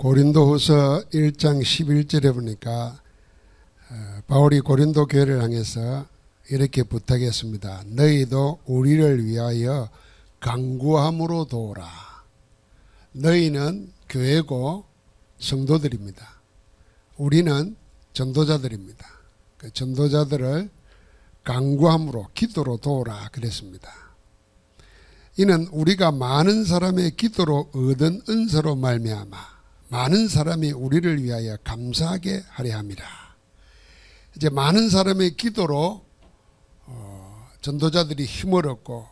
고린도후서 1장 11절에 보니까 바울이 고린도 교회를 향해서 이렇게 부탁했습니다. 너희도 우리를 위하여 간구함으로 도우라. 너희는 교회고 성도들입니다. 우리는 전도자들입니다. 그 전도자들을 간구함으로 기도로 도우라 그랬습니다. 이는 우리가 많은 사람의 기도로 얻은 은사로 말미암아 많은 사람이 우리를 위하여 감사하게 하려 함이라. 이제 많은 사람의 기도로 전도자들이 힘을 얻고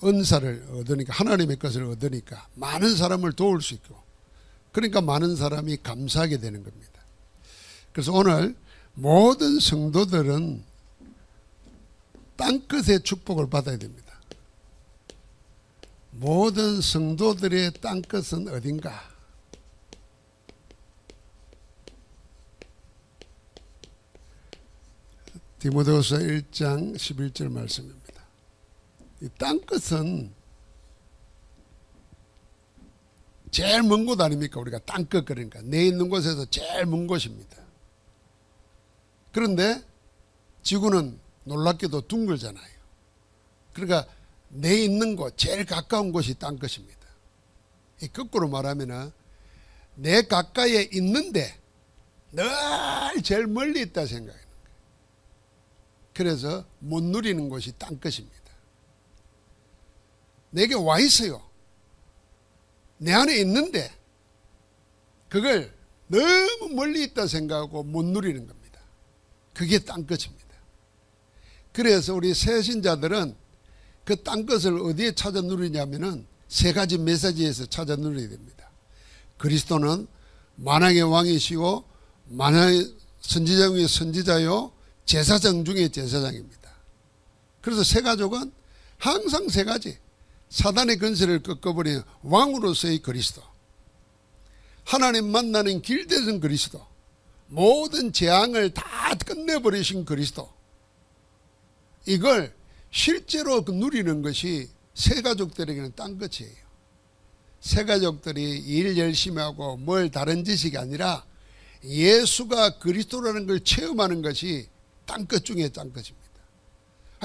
은사를 얻으니까, 하나님의 것을 얻으니까 많은 사람을 도울 수 있고, 그러니까 많은 사람이 감사하게 되는 겁니다. 그래서 오늘 모든 성도들은 땅끝의 축복을 받아야 됩니다. 모든 성도들의 땅끝은 어딘가? 디모데후서 1장 11절 말씀입니다. 이 땅끝은 제일 먼 곳 아닙니까? 우리가 땅끝, 그러니까 내 있는 곳에서 제일 먼 곳입니다. 그런데 지구는 놀랍게도 둥글잖아요. 그러니까 내 있는 곳, 제일 가까운 곳이 땅끝입니다. 이 거꾸로 말하면 내 가까이에 있는데 늘 제일 멀리 있다 생각해요. 그래서 못 누리는 곳이 땅끝입니다. 내게 와 있어요. 내 안에 있는데 그걸 너무 멀리 있다 생각하고 못 누리는 겁니다. 그게 땅끝입니다. 그래서 우리 새신자들은 그 땅끝을 어디에 찾아 누리냐면은 세 가지 메시지에서 찾아 누려야 됩니다. 그리스도는 만왕의 왕이시고 만왕의 선지자 중에 선지자요 제사장 중에 제사장입니다. 그래서 세 가족은 항상 세 가지, 사단의 근세를 꺾어버리는 왕으로서의 그리스도, 하나님 만나는 길 되는 그리스도, 모든 재앙을 다 끝내버리신 그리스도, 이걸 실제로 누리는 것이 세 가족들에게는 땅끝이에요. 세 가족들이 일 열심히 하고 뭘 다른 지식이 아니라 예수가 그리스도라는 걸 체험하는 것이 땅끝 중에 땅끝입니다.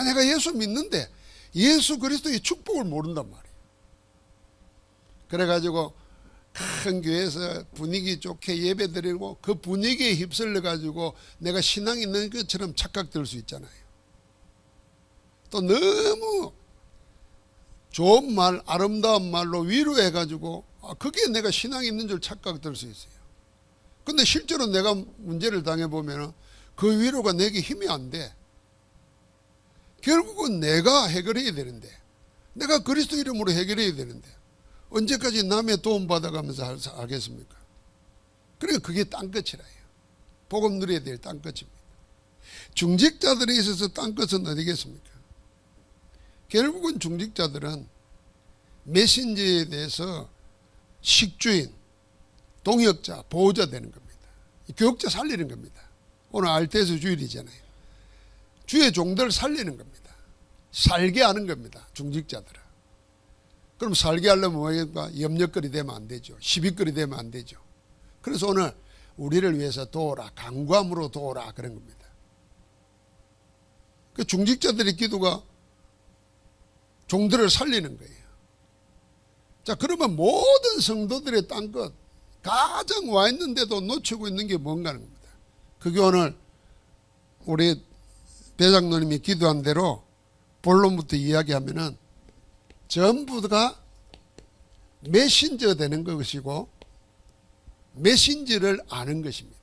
내가 예수 믿는데 예수 그리스도의 축복을 모른단 말이에요. 그래가지고 큰 교회에서 분위기 좋게 예배 드리고 그 분위기에 휩쓸려 가지고 내가 신앙 있는 것처럼 착각될 수 있잖아요. 또 너무 좋은 말, 아름다운 말로 위로해 가지고 그게 내가 신앙 있는 줄 착각될 수 있어요. 근데 실제로 내가 문제를 당해보면 그 위로가 내게 힘이 안 돼. 결국은 내가 해결해야 되는데, 내가 그리스도 이름으로 해결해야 되는데 언제까지 남의 도움 받아가면서 하겠습니까? 그러니까 그게 땅끝이라요. 복음 누려야 될 땅끝입니다. 중직자들에 있어서 땅끝은 어디겠습니까? 결국은 중직자들은 메신저에 대해서 식주인, 동역자, 보호자 되는 겁니다. 교역자 살리는 겁니다. 오늘 알테스 주일이잖아요. 주의 종들 살리는 겁니다. 살게 하는 겁니다. 중직자들은. 그럼 살게 하려면 뭐겠습니까? 염려거리 되면 안 되죠. 시비거리 되면 안 되죠. 그래서 오늘 우리를 위해서 도우라, 간구함으로 도우라 그런 겁니다. 그 중직자들의 기도가 종들을 살리는 거예요. 자, 그러면 모든 성도들의 땅끝, 가장 와 있는데도 놓치고 있는 게 뭔가 하는 겁니다. 그게 오늘 우리 대장로님이 기도한 대로 본론부터 이야기하면은 전부가 메신저 되는 것이고 메신저를 아는 것입니다.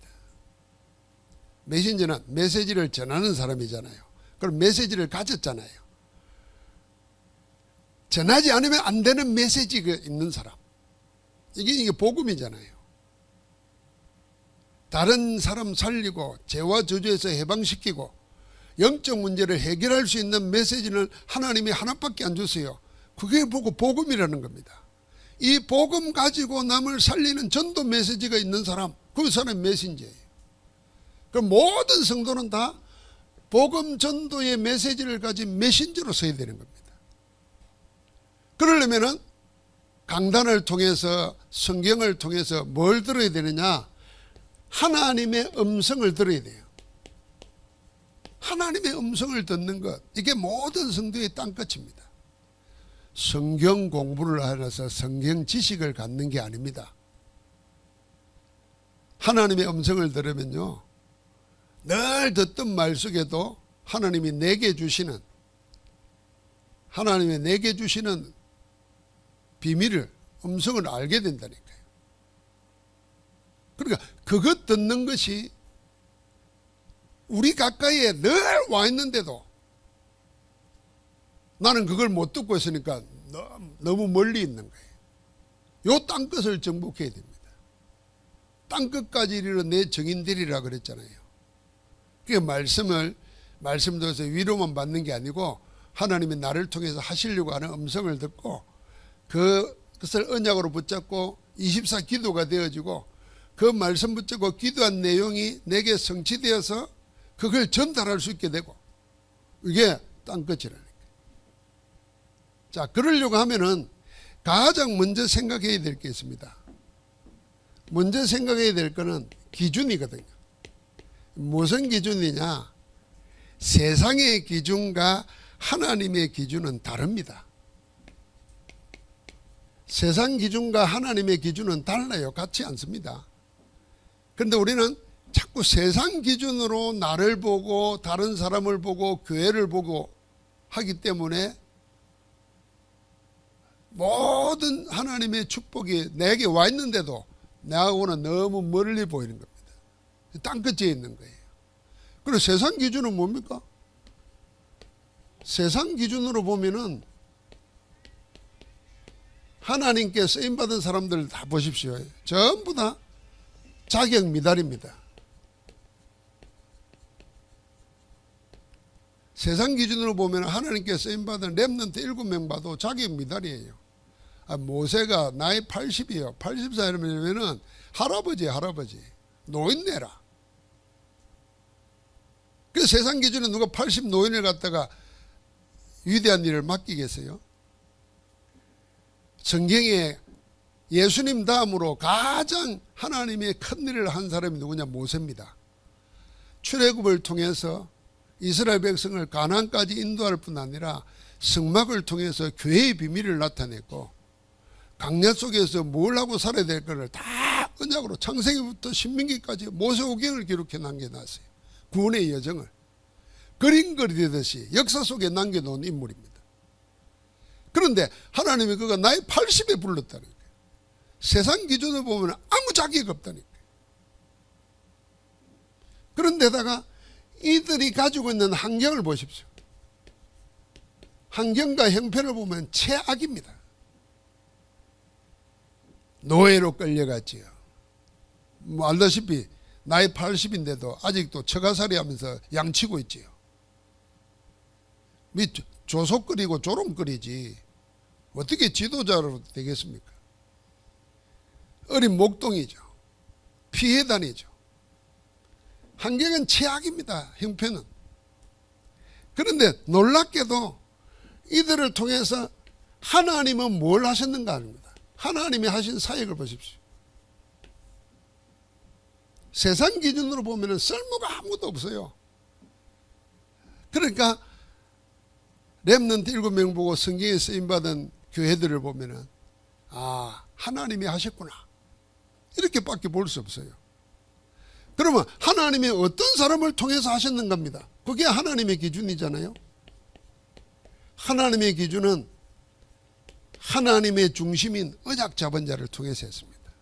메신저는 메시지를 전하는 사람이잖아요. 그럼 메시지를 가졌잖아요. 전하지 않으면 안 되는 메시지가 있는 사람. 이게 복음이잖아요. 다른 사람 살리고 죄와 저주에서 해방시키고 영적 문제를 해결할 수 있는 메시지는 하나님이 하나밖에 안 주세요. 그게 보고 복음이라는 겁니다. 이 복음 가지고 남을 살리는 전도 메시지가 있는 사람, 그 사람 메신저예요. 그럼 모든 성도는 다 복음 전도의 메시지를 가진 메신저로 서야 되는 겁니다. 그러려면은 강단을 통해서 성경을 통해서 뭘 들어야 되느냐? 하나님의 음성을 들어야 돼요. 하나님의 음성을 듣는 것, 이게 모든 성도의 땅끝입니다. 성경 공부를 하면서 성경 지식을 갖는 게 아닙니다. 하나님의 음성을 들으면요, 늘 듣던 말 속에도 하나님이 내게 주시는 비밀을, 음성을 알게 된다니까요. 그러니까 그것 듣는 것이 우리 가까이에 늘 와 있는데도 나는 그걸 못 듣고 있으니까 너무 멀리 있는 거예요. 요 땅끝을 정복해야 됩니다. 땅끝까지 이르러 내 정인 되리라 그랬잖아요. 그 말씀드려서 위로만 받는 게 아니고 하나님이 나를 통해서 하시려고 하는 음성을 듣고 그것을 언약으로 붙잡고 24 기도가 되어지고 그 말씀 붙잡고 기도한 내용이 내게 성취되어서 그걸 전달할 수 있게 되고, 이게 땅끝이라니까. 자, 그러려고 하면은 가장 먼저 생각해야 될 게 있습니다. 먼저 생각해야 될 거는 기준이거든요. 무슨 기준이냐? 세상의 기준과 하나님의 기준은 다릅니다. 세상 기준과 하나님의 기준은 달라요. 같지 않습니다. 그런데 우리는 자꾸 세상 기준으로 나를 보고 다른 사람을 보고 교회를 보고 하기 때문에 모든 하나님의 축복이 내게 와 있는데도 나하고는 너무 멀리 보이는 겁니다. 땅끝에 있는 거예요. 그리고 세상 기준은 뭡니까? 세상 기준으로 보면은 하나님께 쓰임받은 사람들 다 보십시오. 전부 다 자격 미달입니다. 세상 기준으로 보면 하나님께 쓰임받은 렘넌트 7명 봐도 자격 미달이에요. 모세가 나이 80이에요. 80살이면 할아버지. 노인네라. 그 세상 기준에 누가 80 노인을 갖다가 위대한 일을 맡기겠어요? 성경에 예수님 다음으로 가장 하나님의 큰 일을 한 사람이 누구냐? 모세입니다. 출애굽을 통해서 이스라엘 백성을 가나안까지 인도할 뿐 아니라 성막을 통해서 교회의 비밀을 나타냈고, 강야 속에서 뭘 하고 살아야 될 것을 다 언약으로 창세기부터 신명기까지 모세오경을 기록해 남겨놨어요. 구원의 여정을 그림 그리듯이 역사 속에 남겨놓은 인물입니다. 그런데 하나님이 그가 나이 80에 불렀다는 거예요. 세상 기준으로 보면 아무 자격 없다는 거예요. 그런데다가 이들이 가지고 있는 환경을 보십시오. 환경과 형편을 보면 최악입니다. 노예로 끌려갔지요. 알다시피 나이 80인데도 아직도 처가살이 하면서 양치고 있지요. 조속 끓이고 조롱 끓이지 어떻게 지도자로 되겠습니까? 어린 목동이죠. 피해 다니죠. 환경은 최악입니다. 형편은. 그런데 놀랍게도 이들을 통해서 하나님은 뭘 하셨는가 합니다. 하나님이 하신 사역을 보십시오. 세상 기준으로 보면 쓸모가 아무것도 없어요. 그러니까 렘넌트 7명 보고 성경에 쓰임받은 교회들을 보면 하나님이 하셨구나 이렇게 밖에 볼 수 없어요. 그러면 하나님이 어떤 사람을 통해서 하셨는가 합니다. 그게 하나님의 기준이잖아요. 하나님의 기준은 하나님의 중심인 언약 잡은 자를 통해서 했습니다.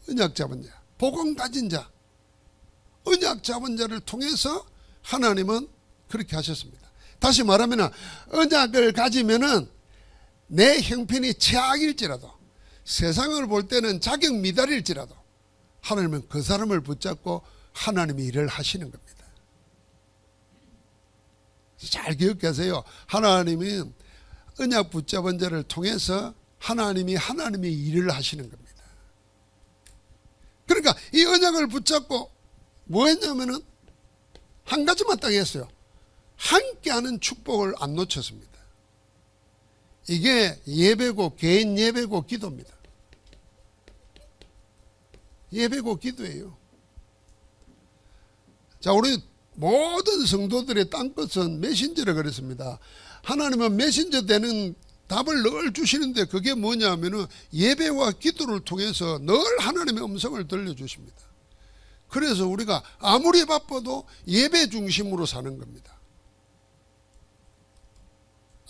언약 잡은 자, 복음 가진 자, 언약 잡은 자를 통해서 하나님은 그렇게 하셨습니다. 다시 말하면 언약을 가지면은 내 형편이 최악일지라도, 세상을 볼 때는 자격 미달일지라도 하나님은 그 사람을 붙잡고 하나님이 일을 하시는 겁니다. 잘 기억하세요. 하나님은 언약 붙잡은 자를 통해서 하나님이 일을 하시는 겁니다. 그러니까 이 언약을 붙잡고 뭐 했냐면은 한 가지만 딱 했어요. 함께하는 축복을 안 놓쳤습니다. 이게 예배고 개인 예배고 기도입니다. 예배고 기도예요. 자, 우리 모든 성도들의 땅끝은 메신저라 그랬습니다. 하나님은 메신저 되는 답을 늘 주시는데 그게 뭐냐면은 예배와 기도를 통해서 늘 하나님의 음성을 들려주십니다. 그래서 우리가 아무리 바빠도 예배 중심으로 사는 겁니다.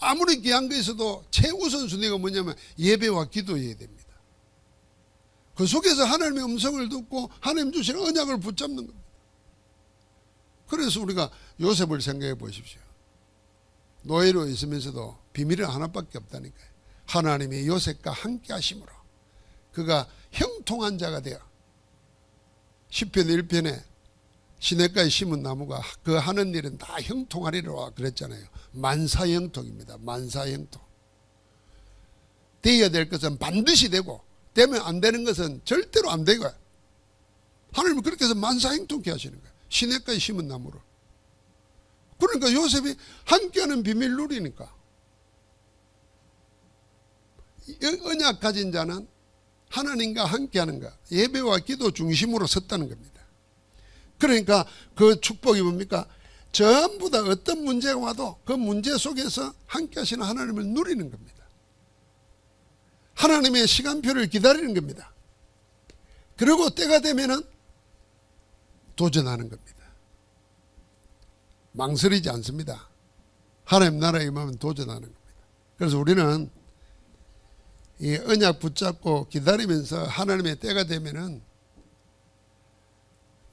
아무리 귀한 게 있어도 최우선순위가 뭐냐면 예배와 기도여야 됩니다. 그 속에서 하나님의 음성을 듣고 하나님 주시는 언약을 붙잡는 겁니다. 그래서 우리가 요셉을 생각해 보십시오. 노예로 있으면서도 비밀은 하나밖에 없다니까요. 하나님이 요셉과 함께 하심으로 그가 형통한 자가 되어 시편 1편에 시냇가에 심은 나무가 그 하는 일은 다 형통하리라 그랬잖아요. 만사형통입니다. 만사형통. 되어야 될 것은 반드시 되고 되면 안 되는 것은 절대로 안 되고 하나님은 그렇게 해서 만사형통케 하시는 거예요. 시냇가에 심은 나무를. 그러니까 요셉이 함께하는 비밀 누리니까 언약 가진 자는 하나님과 함께하는 것, 예배와 기도 중심으로 섰다는 겁니다. 그러니까 그 축복이 뭡니까? 전부 다 어떤 문제가 와도 그 문제 속에서 함께 하시는 하나님을 누리는 겁니다. 하나님의 시간표를 기다리는 겁니다. 그리고 때가 되면은 도전하는 겁니다. 망설이지 않습니다. 하나님 나라에 임하면 도전하는 겁니다. 그래서 우리는 이 언약 붙잡고 기다리면서 하나님의 때가 되면은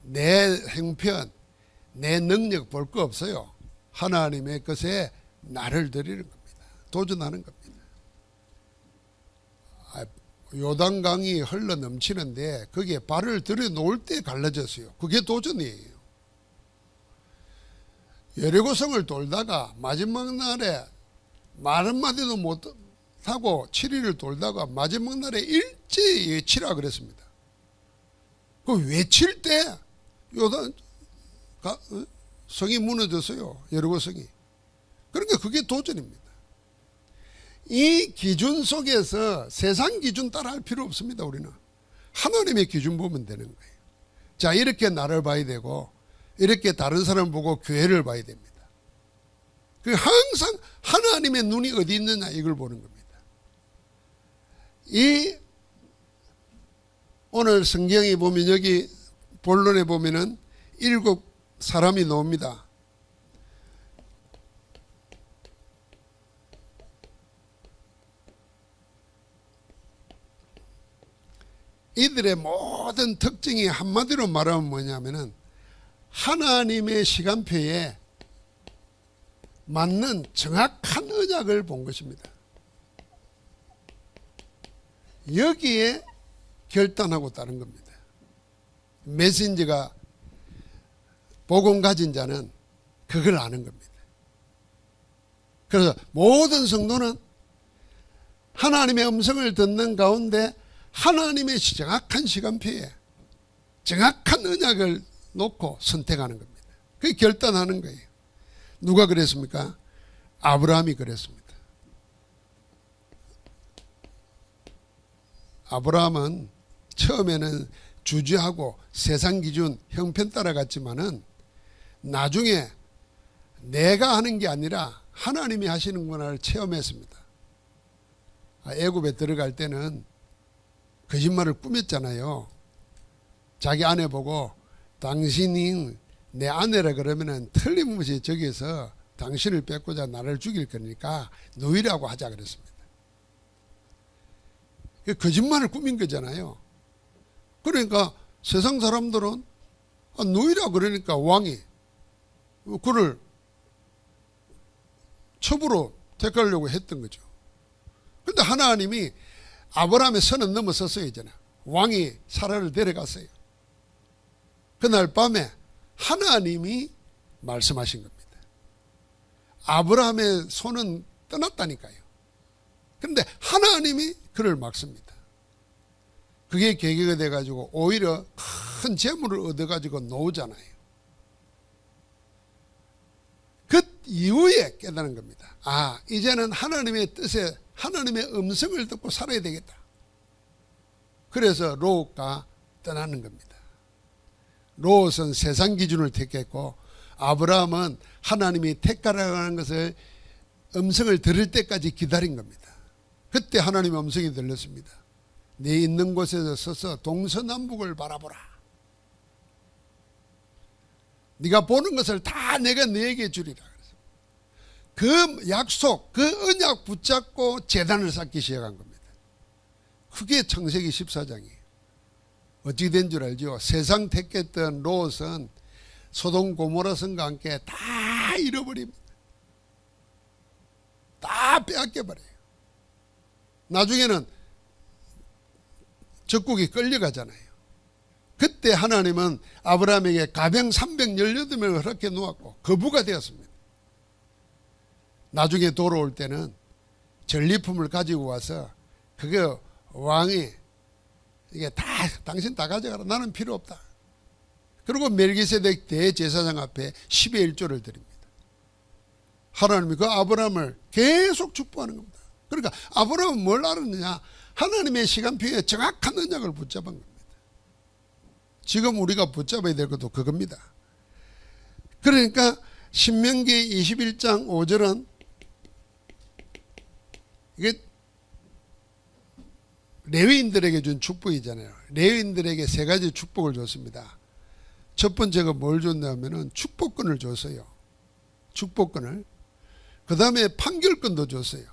내 형편, 내 능력 볼 거 없어요. 하나님의 것에 나를 드리는 겁니다. 도전하는 겁니다. 요단강이 흘러 넘치는데 거기에 발을 들여놓을 때 갈라졌어요. 그게 도전이에요. 여리고성을 돌다가 마지막 날에 말 한마디도 못하고 7일을 돌다가 마지막 날에 일제히 외치라 그랬습니다. 그 외칠 때 요단 성이 무너졌어요. 여리고성이. 그러니까 그게 도전입니다. 이 기준 속에서 세상 기준 따라할 필요 없습니다. 우리는 하나님의 기준 보면 되는 거예요. 자, 이렇게 나를 봐야 되고 이렇게 다른 사람 보고 교회를 봐야 됩니다. 항상 하나님의 눈이 어디 있느냐 이걸 보는 겁니다. 이 오늘 성경에 보면 여기 본론에 보면은 7 사람이 나옵니다. 이들의 모든 특징이 한마디로 말하면 뭐냐면은 하나님의 시간표에 맞는 정확한 언약을 본 것입니다. 여기에 결단하고 따른 겁니다. 메신저가 복음 가진 자는 그걸 아는 겁니다. 그래서 모든 성도는 하나님의 음성을 듣는 가운데 하나님의 정확한 시간표에 정확한 언약을 놓고 선택하는 겁니다. 그게 결단하는 거예요. 누가 그랬습니까? 아브라함이 그랬습니다. 아브라함은 처음에는 주저하고 세상 기준 형편 따라갔지만은 나중에 내가 하는 게 아니라 하나님이 하시는구나를 체험했습니다. 애굽에 들어갈 때는 거짓말을 꾸몄잖아요. 자기 아내 보고 당신이 내 아내라 그러면은 틀림없이 저기서 당신을 뺏고자 나를 죽일 거니까 누이라고 하자 그랬습니다. 거짓말을 꾸민 거잖아요. 그러니까 세상 사람들은 누이라 그러니까 왕이 그를 첩으로 택하려고 했던 거죠. 그런데 하나님이 아브라함의 선은 넘어섰어요. 이제는 왕이 사라를 데려갔어요. 그날 밤에 하나님이 말씀하신 겁니다. 아브라함의 손은 떠났다니까요. 그런데 하나님이 그를 막습니다. 그게 계기가 돼가지고 오히려 큰 재물을 얻어가지고 놓으잖아요. 그 이후에 깨달은 겁니다. 아, 이제는 하나님의 뜻에 하나님의 음성을 듣고 살아야 되겠다. 그래서 롯과 떠나는 겁니다. 롯은 세상 기준을 택했고 아브라함은 하나님이 택하라는 것을 음성을 들을 때까지 기다린 겁니다. 그때 하나님의 음성이 들렸습니다. 네 있는 곳에서 서서 동서남북을 바라보라. 네가 보는 것을 다 내가 너에게 주리라. 그 약속, 그 언약 붙잡고 제단을 쌓기 시작한 겁니다. 그게 창세기 14장이에요. 어찌 된 줄 알죠? 세상 택했던 롯은 소돔 고모라 성과 함께 다 잃어버립니다. 다 빼앗겨버려요. 나중에는 적국이 끌려가잖아요. 그때 하나님은 아브라함에게 가병 318명을 허락해 놓았고 거부가 되었습니다. 나중에 돌아올 때는 전리품을 가지고 와서 그게 왕이 이게 다 당신 다 가져가라. 나는 필요 없다. 그리고 멜기세덱 대제사장 앞에 10의 1조를 드립니다. 하나님이 그 아브라함을 계속 축복하는 겁니다. 그러니까 아브라함은 뭘 알았느냐? 하나님의 시간표에 정확한 언약을 붙잡은 겁니다. 지금 우리가 붙잡아야 될 것도 그겁니다. 그러니까 신명기 21장 5절은 이게 레위인들에게 준 축복이잖아요. 레위인들에게 세 가지 축복을 줬습니다. 첫 번째가 뭘 줬냐면은 축복권을 줬어요. 축복권을. 그 다음에 판결권도 줬어요.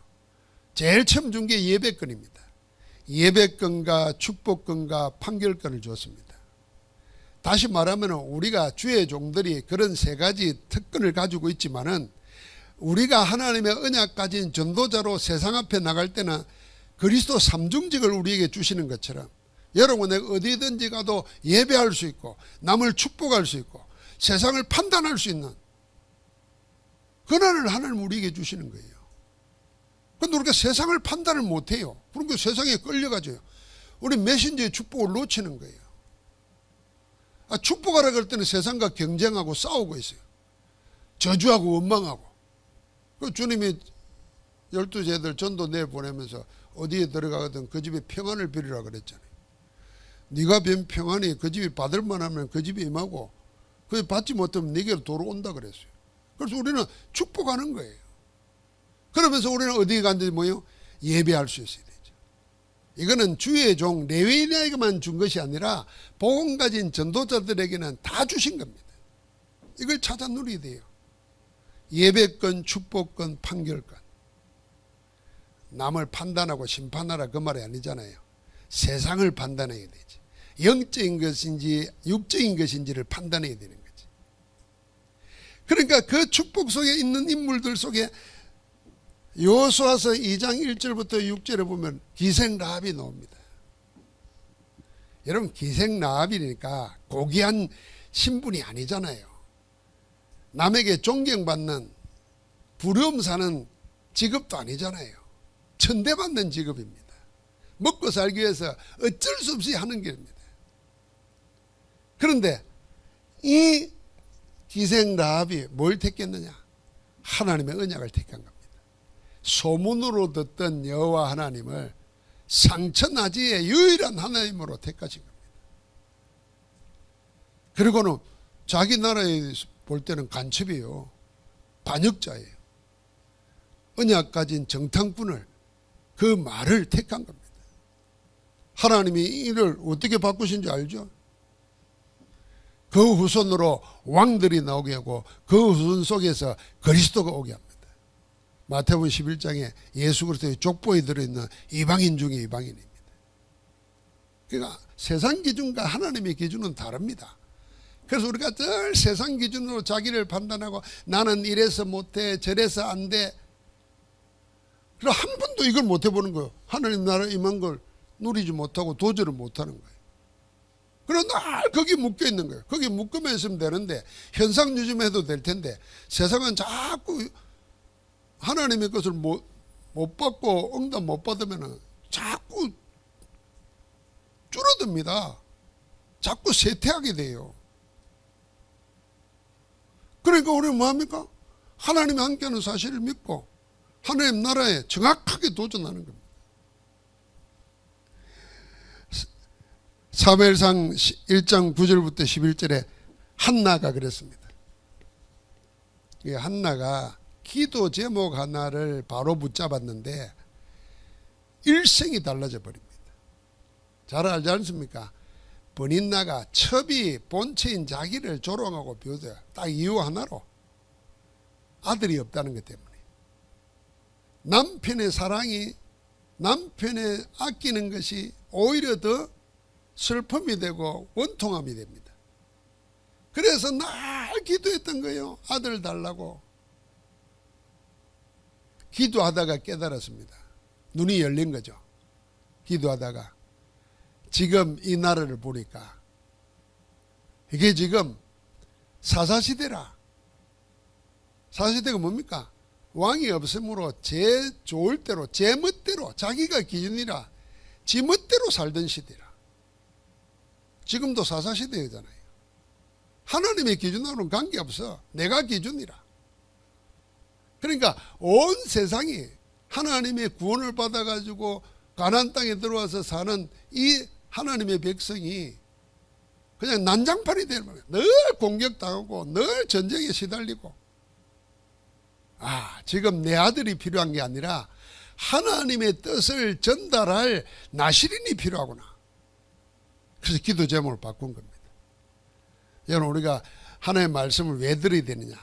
제일 처음 준 게 예배권입니다. 예배권과 축복권과 판결권을 줬습니다. 다시 말하면 우리가 주의 종들이 그런 세 가지 특권을 가지고 있지만은 우리가 하나님의 언약 가진 전도자로 세상 앞에 나갈 때는 그리스도 삼중직을 우리에게 주시는 것처럼 여러분 내가 어디든지 가도 예배할 수 있고 남을 축복할 수 있고 세상을 판단할 수 있는 권한을 하나님 우리에게 주시는 거예요. 그런데 우리가 세상을 판단을 못해요. 그러니까 세상에 끌려가죠. 우리 메신저의 축복을 놓치는 거예요. 축복하라 그럴 때는 세상과 경쟁하고 싸우고 있어요. 저주하고 원망하고. 주님이 12제들 전도 내보내면서 어디에 들어가거든 그 집에 평안을 빌으라 그랬잖아요. 네가 빈 평안이 그 집이 받을 만하면 그 집에 임하고 그게 받지 못하면 네게로 돌아온다 그랬어요. 그래서 우리는 축복하는 거예요. 그러면서 우리는 어디에 간다지 뭐요? 예배할 수 있어야 되죠. 이거는 주의 종 레위인에게만 준 것이 아니라 복음 가진 전도자들에게는 다 주신 겁니다. 이걸 찾아 누려야 돼요. 예배권, 축복권, 판결권. 남을 판단하고 심판하라 그 말이 아니잖아요. 세상을 판단해야 되지. 영적인 것인지 육적인 것인지를 판단해야 되는 거지. 그러니까 그 축복 속에 있는 인물들 속에 여호수아서 2장 1절부터 6절에 보면 기생 라합이 나옵니다. 여러분 기생 라합이니까 고귀한 신분이 아니잖아요. 남에게 존경받는 부러움 사는 직업도 아니잖아요. 천대받는 직업입니다. 먹고 살기 위해서 어쩔 수 없이 하는 길입니다. 그런데 이 기생 라합이 뭘 택했느냐? 하나님의 언약을 택한 겁니다. 소문으로 듣던 여호와 하나님을 상천하지의 유일한 하나님으로 택하신 겁니다. 그리고는 자기 나라에 볼 때는 간첩이에요. 반역자예요. 언약 가진 정탐꾼을 그 말을 택한 겁니다. 하나님이 이를 어떻게 바꾸신 줄 알죠? 그 후손으로 왕들이 나오게 하고 그 후손 속에서 그리스도가 오게 합니다. 마태복음 11장에 예수 그리스도의 족보에 들어있는 이방인 중에 이방인입니다. 그러니까 세상 기준과 하나님의 기준은 다릅니다. 그래서 우리가 늘 세상 기준으로 자기를 판단하고 나는 이래서 못해 저래서 안 돼. 그럼 한 번도 이걸 못 해보는 거예요. 하나님 나라 임한 걸 누리지 못하고 도저를 못하는 거예요. 그럼 늘 거기 묶여 있는 거예요. 거기 묶으면 있으면 되는데 현상 유지해도 될 텐데 세상은 자꾸 하나님의 것을 못 받고 응답 못 받으면 자꾸 줄어듭니다. 자꾸 쇠퇴하게 돼요. 그러니까 우리는 뭐합니까? 하나님이 함께하는 사실을 믿고 하나님 나라에 정확하게 도전하는 겁니다. 사무엘상 1장 9절부터 11절에 한나가 그랬습니다. 한나가 기도 제목 하나를 바로 붙잡았는데 일생이 달라져 버립니다. 잘 알지 않습니까? 버닌나가 첩이 본체인 자기를 조롱하고 비웃어요. 딱 이유 하나로 아들이 없다는 것 때문에. 남편의 사랑이 남편의 아끼는 것이 오히려 더 슬픔이 되고 원통함이 됩니다. 그래서 날 기도했던 거예요. 아들 달라고. 기도하다가 깨달았습니다. 눈이 열린 거죠. 기도하다가. 지금 이 나라를 보니까 이게 지금 사사시대라. 사사시대가 뭡니까? 왕이 없으므로 제 좋을 대로 제 멋대로 자기가 기준이라 지 멋대로 살던 시대라. 지금도 사사시대잖아요. 하나님의 기준하고는 관계없어. 내가 기준이라. 그러니까 온 세상이 하나님의 구원을 받아가지고 가나안 땅에 들어와서 사는 이 하나님의 백성이 그냥 난장판이 되는 거예요. 늘 공격당하고 늘 전쟁에 시달리고. 지금 내 아들이 필요한 게 아니라 하나님의 뜻을 전달할 나시린이 필요하구나. 그래서 기도 제목을 바꾼 겁니다. 여러분, 우리가 하나님의 말씀을 왜 들어야 되느냐?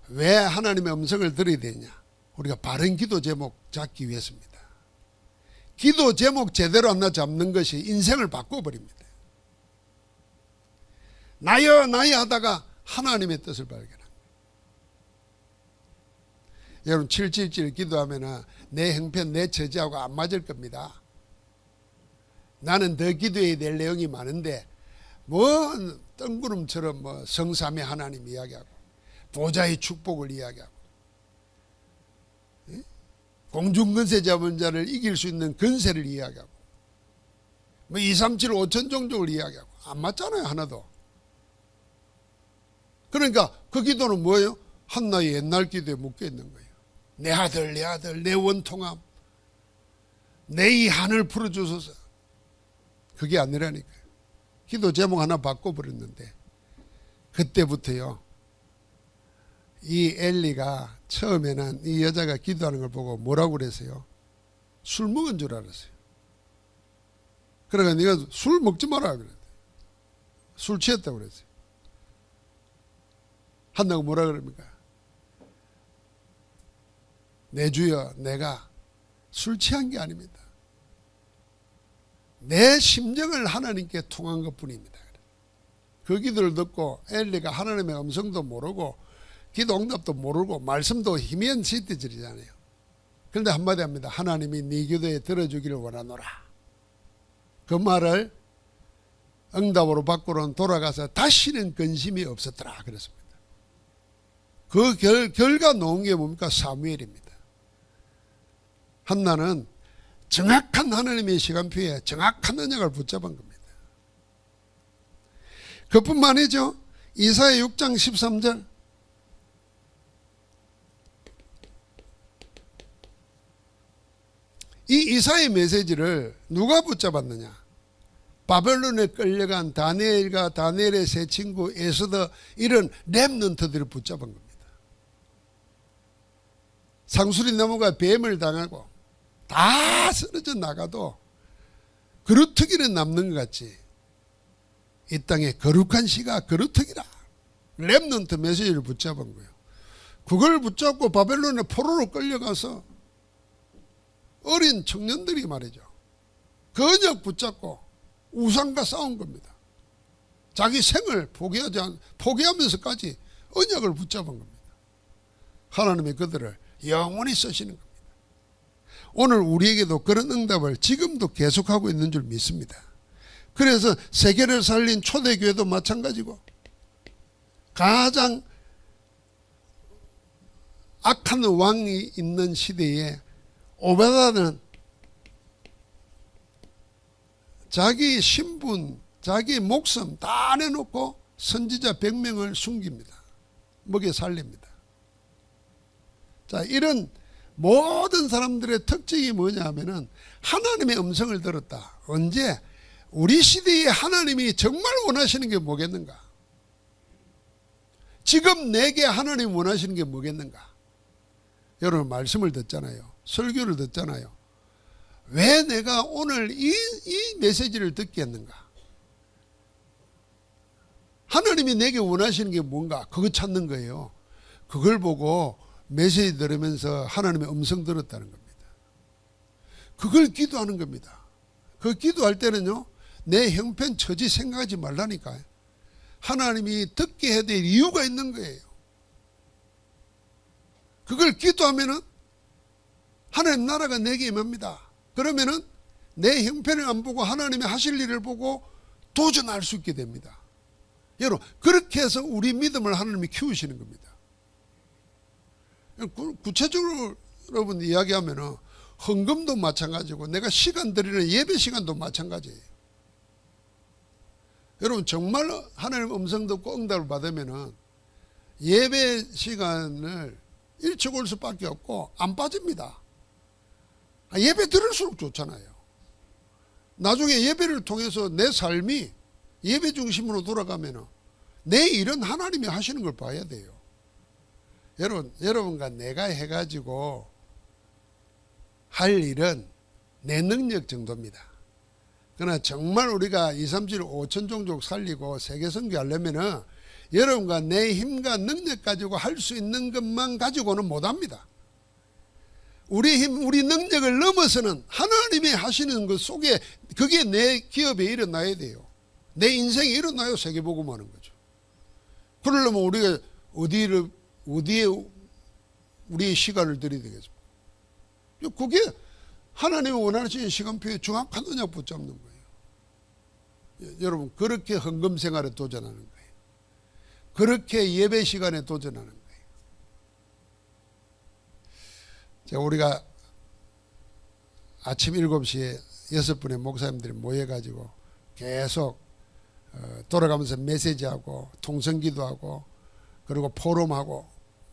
왜 하나님의 음성을 들어야 되느냐? 우리가 바른 기도 제목 잡기 위해서입니다. 기도 제목 제대로 안 잡는 것이 인생을 바꿔버립니다. 나여 하다가 하나님의 뜻을 발견합니다. 여러분 777 기도하면 내 형편 내 처지하고 안 맞을 겁니다. 나는 더 기도해야 될 내용이 많은데 뭐 뜬구름처럼 뭐 성삼위 하나님 이야기하고 보좌의 축복을 이야기하고 공중근세 잡은 자를 이길 수 있는 근세를 이야기하고 뭐 237 5천 종족을 이야기하고 안 맞잖아요. 하나도. 그러니까 그 기도는 뭐예요? 한나의 옛날 기도에 묶여있는 거예요. 내 아들 내 원통함 내 이 한을 풀어주소서. 그게 아니라니까요. 기도 제목 하나 바꿔버렸는데 그때부터요 이 엘리가 처음에는 이 여자가 기도하는 걸 보고 뭐라고 그랬어요? 술 먹은 줄 알았어요. 그러니까 네가 술 먹지 마라 그랬대. 술 취했다고 그랬어요. 한다고 뭐라 그럽니까? 내 주여 내가 술 취한 게 아닙니다. 내 심정을 하나님께 통한 것뿐입니다. 그 기도를 듣고 엘리가 하나님의 음성도 모르고 기도 응답도 모르고 말씀도 희미한 시대들이잖아요. 그런데 한마디 합니다. 하나님이 네 기도에 들어주기를 원하노라. 그 말을 응답으로 밖으로는 돌아가서 다시는 근심이 없었더라 그랬습니다. 그 결과 놓은 게 뭡니까? 사무엘입니다. 한나는 정확한 하나님의 시간표에 정확한 언약을 붙잡은 겁니다. 그뿐만 아니죠. 이사야 6장 13절 이 이사야의 메시지를 누가 붙잡았느냐? 바벨론에 끌려간 다니엘과 다니엘의 세 친구 에스더 이런 렘넌트들을 붙잡은 겁니다. 상수리 나무가 뱀을 당하고 다 쓰러져 나가도 그루터기는 남는 것 같지. 이 땅에 거룩한 시가 그루터기라. 렘넌트 메시지를 붙잡은 거예요. 그걸 붙잡고 바벨론의 포로로 끌려가서 어린 청년들이 말이죠. 그 언약 붙잡고 우상과 싸운 겁니다. 자기 생을 포기하면서까지 언약을 붙잡은 겁니다. 하나님이 그들을 영원히 쓰시는 겁니다. 오늘 우리에게도 그런 응답을 지금도 계속하고 있는 줄 믿습니다. 그래서 세계를 살린 초대교회도 마찬가지고 가장 악한 왕이 있는 시대에 오베다는 자기 신분, 자기 목숨 다 내놓고 선지자 100명을 숨깁니다. 먹여 살립니다. 자, 이런 모든 사람들의 특징이 뭐냐 하면은 하나님의 음성을 들었다. 언제? 우리 시대에 하나님이 정말 원하시는 게 뭐겠는가? 지금 내게 하나님 원하시는 게 뭐겠는가? 여러분 말씀을 듣잖아요. 설교를 듣잖아요. 왜 내가 오늘 이 메시지를 듣겠는가? 하나님이 내게 원하시는 게 뭔가? 그거 찾는 거예요. 그걸 보고 메시지 들으면서 하나님의 음성 들었다는 겁니다. 그걸 기도하는 겁니다. 그 기도할 때는요, 내 형편 처지 생각하지 말라니까요. 하나님이 듣게 해야 될 이유가 있는 거예요. 그걸 기도하면은 하나님 나라가 내게 임합니다. 그러면은 내 형편을 안 보고 하나님의 하실 일을 보고 도전할 수 있게 됩니다. 여러분, 그렇게 해서 우리 믿음을 하나님이 키우시는 겁니다. 구체적으로 여러분 이야기하면은 헌금도 마찬가지고 내가 시간 드리는 예배 시간도 마찬가지예요. 여러분 정말 하나님 음성 듣고 응답을 받으면은 예배 시간을 일찍 올 수밖에 없고 안 빠집니다. 예배 들을수록 좋잖아요. 나중에 예배를 통해서 내 삶이 예배 중심으로 돌아가면은 내 일은 하나님이 하시는 걸 봐야 돼요. 여러분과 내가 해가지고 할 일은 내 능력 정도입니다. 그러나 정말 우리가 2, 3, 7, 5천 종족 살리고 세계 선교하려면은 여러분과 내 힘과 능력 가지고 할 수 있는 것만 가지고는 못합니다. 우리 힘, 우리 능력을 넘어서는 하나님이 하시는 것 속에 그게 내 기업에 일어나야 돼요. 내 인생에 일어나야 세계복음하는 거죠. 그러려면 우리가 어디에 우리의 시간을 들여야 되겠습니까? 그게 하나님이 원하시는 시간표에 정확하느냐 붙잡는 거예요. 여러분 그렇게 헌금 생활에 도전하는 거예요. 그렇게 예배 시간에 도전하는 거예요. 자, 우리가 아침 7시에 6분의 목사님들이 모여가지고 계속 돌아가면서 메시지하고 통성기도하고 그리고 포럼하고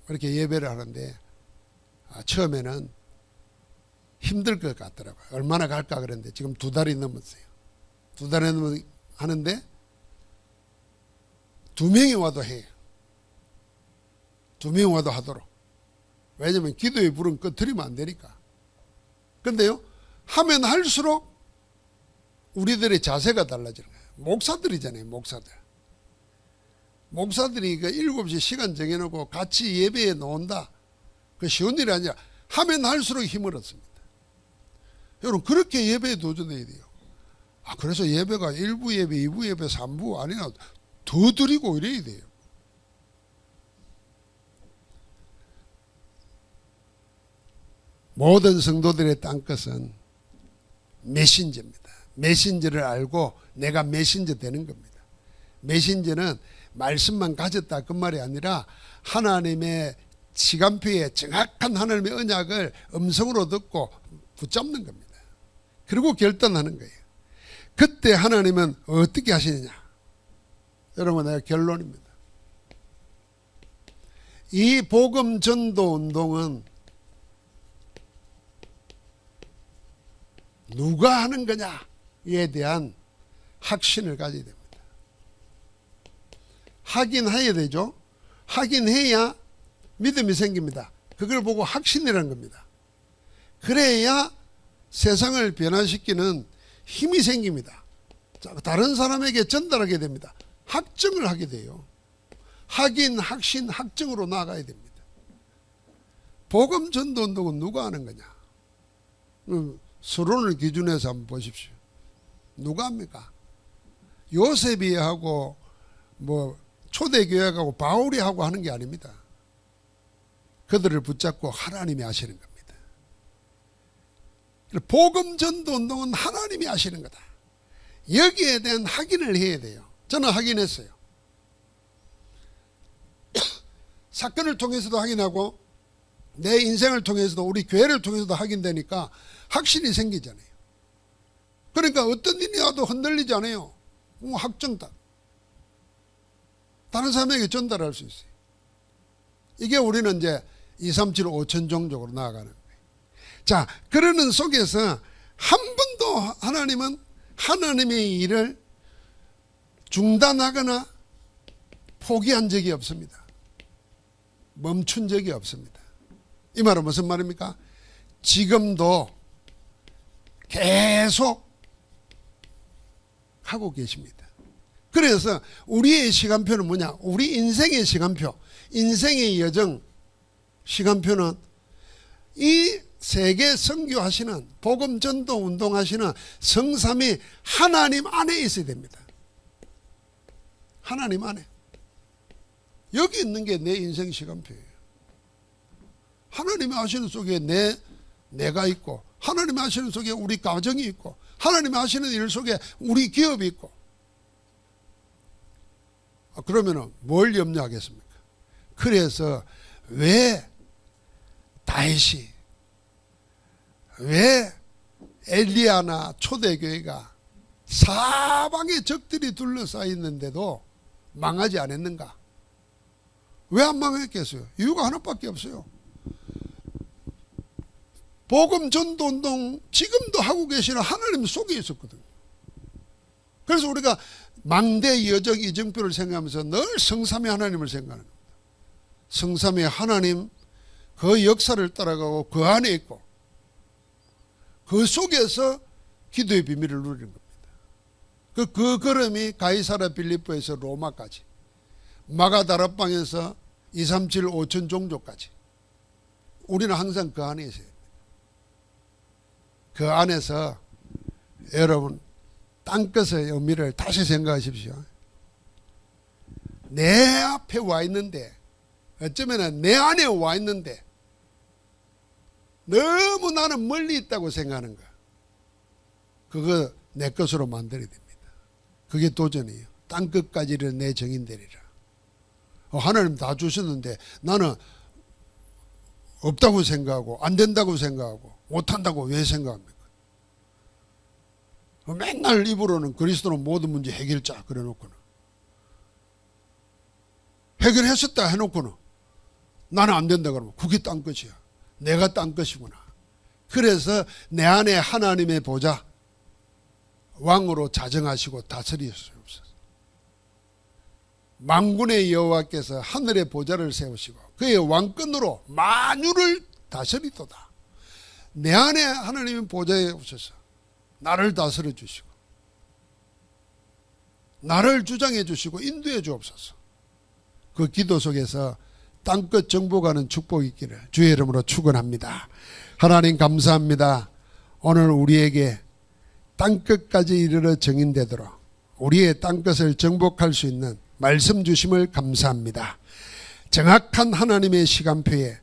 그렇게 예배를 하는데 처음에는 힘들 것 같더라고요. 얼마나 갈까 그랬는데 지금 2달이 넘었어요. 2달이 넘어 하는데 2명이 와도 해요. 2명이 와도 하도록. 왜냐하면 기도의 불은 꺼트리면 안 되니까. 근데요, 하면 할수록 우리들의 자세가 달라지는 거예요. 목사들이잖아요, 목사들. 목사들이 그 7시 시간 정해놓고 같이 예배에 나온다. 그 쉬운 일이 아니라 하면 할수록 힘을 얻습니다. 여러분, 그렇게 예배에 도전해야 돼요. 그래서 예배가 1부 예배, 2부 예배, 3부 아니라 더 드리고 이래야 돼요. 모든 성도들의 땅끝은 메신저입니다. 메신저를 알고 내가 메신저 되는 겁니다. 메신저는 말씀만 가졌다 그 말이 아니라 하나님의 시간표에 정확한 하나님의 언약을 음성으로 듣고 붙잡는 겁니다. 그리고 결단하는 거예요. 그때 하나님은 어떻게 하시느냐? 여러분, 내가 결론입니다. 이 복음 전도 운동은 누가 하는 거냐에 대한 확신을 가져야 됩니다. 하긴 해야 되죠. 하긴 해야 믿음이 생깁니다. 그걸 보고 확신이라는 겁니다. 그래야 세상을 변화시키는 힘이 생깁니다. 다른 사람에게 전달하게 됩니다. 확증을 하게 돼요. 확인, 확신, 확증으로 나아가야 됩니다. 복음 전도 운동은 누가 하는 거냐? 서론을 기준해서 한번 보십시오. 누가 합니까? 요셉이 하고 초대교회하고 바울이 하고 하는 게 아닙니다. 그들을 붙잡고 하나님이 하시는 겁니다. 복음 전도 운동은 하나님이 하시는 거다. 여기에 대한 확인을 해야 돼요. 저는 확인했어요. 사건을 통해서도 확인하고 내 인생을 통해서도 우리 교회를 통해서도 확인되니까 확신이 생기잖아요. 그러니까 어떤 일이 와도 흔들리지 않아요. 확정다. 다른 사람에게 전달할 수 있어요. 이게 우리는 이제 2, 3, 7, 5천 종족으로 나아가는 거예요. 자, 그러는 속에서 한 번도 하나님은 하나님의 일을 중단하거나 포기한 적이 없습니다. 멈춘 적이 없습니다. 이 말은 무슨 말입니까? 지금도 계속 하고 계십니다. 그래서 우리의 시간표는 뭐냐? 우리 인생의 시간표, 인생의 여정 시간표는 이 세계 선교하시는 복음 전도 운동하시는 성삼위 하나님 안에 있어야 됩니다. 하나님 안에. 여기 있는 게 내 인생 시간표예요. 하나님이 하시는 속에 내가 있고, 하나님이 하시는 속에 우리 가정이 있고, 하나님이 하시는 일 속에 우리 기업이 있고. 그러면은 뭘 염려하겠습니까? 그래서 왜 다윗이, 왜 엘리야나 초대교회가 사방에 적들이 둘러싸여 있는데도 망하지 않았는가? 왜 안 망했겠어요? 이유가 하나밖에 없어요. 복음 전도 운동 지금도 하고 계시는 하나님 속에 있었거든요. 그래서 우리가 망대 여정 이정표를 생각하면서 늘 성삼위 하나님을 생각하는 겁니다. 성삼위 하나님 그 역사를 따라가고 그 안에 있고 그 속에서 기도의 비밀을 누리는 겁니다. 그 걸음이 가이사라 빌립보에서 로마까지, 마가다락방에서 237 5천 종족까지 우리는 항상 그 안에 있어야 됩니다. 그 안에서 여러분 땅끝의 의미를 다시 생각하십시오. 내 앞에 와 있는데, 어쩌면 내 안에 와 있는데 너무 나는 멀리 있다고 생각하는 거야. 그거 내 것으로 만들어야 됩니다. 그게 도전이에요. 땅끝까지를 내 정인되리라. 하나님 다 주셨는데 나는 없다고 생각하고 안 된다고 생각하고 못한다고 왜 생각합니까? 맨날 입으로는 그리스도는 모든 문제 해결자 그래 놓고는, 해결했었다 해놓고는 나는 안 된다 그러면 그게 땅끝이야. 내가 땅끝이구나. 그래서 내 안에 하나님의 보좌, 왕으로 자정하시고 다스리시옵소서. 만군의 여호와께서 하늘의 보좌를 세우시고 그의 왕권으로 만유를 다스리도다. 내 안에 하나님의 보좌에 오셔서 나를 다스려 주시고 나를 주장해 주시고 인도해 주옵소서. 그 기도 속에서 땅끝 정복하는 축복이 있기를 주의 이름으로 축원합니다. 하나님 감사합니다. 오늘 우리에게 땅끝까지 이르러 정인되도록 우리의 땅끝을 정복할 수 있는 말씀 주심을 감사합니다. 정확한 하나님의 시간표에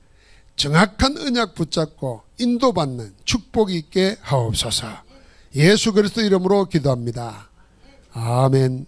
정확한 언약 붙잡고 인도받는 축복이 있게 하옵소서. 예수 그리스도 이름으로 기도합니다. 아멘.